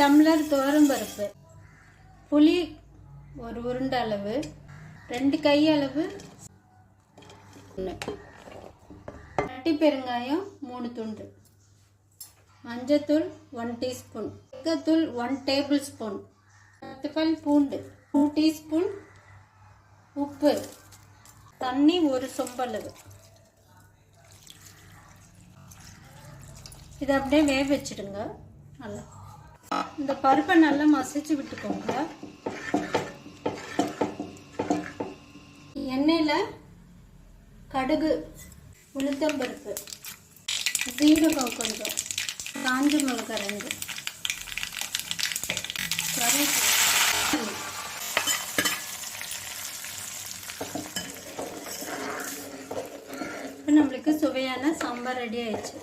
Tumbler துவரம்பருப்பு, புளி ஒரு உருண்டை அளவு, 2 கை அளவு, கட்டி பெருங்காயம் 3 துண்டு, மஞ்சத்தூள் 1 டீஸ்பூன், மிளகாத்தூள் 1 டேபிள் ஸ்பூன், 10 பல் பூண்டு, 2 டீஸ்பூன், உப்பு, தண்ணி 1 சொம்பளவு. இதை அப்படியே வேக வச்சிடுங்க. நல்லா இந்த பருப்பை நல்லா மசிச்சு விட்டுக்கோங்க. எண்ணெயில் கடுகு, உளுத்தம்பருப்பு, சீரகம் கொஞ்சம், காஞ்ச மிளகாய் 2, இப்போ நம்மளுக்கு சுவையான சாம்பார் ரெடி ஆயிடுச்சு.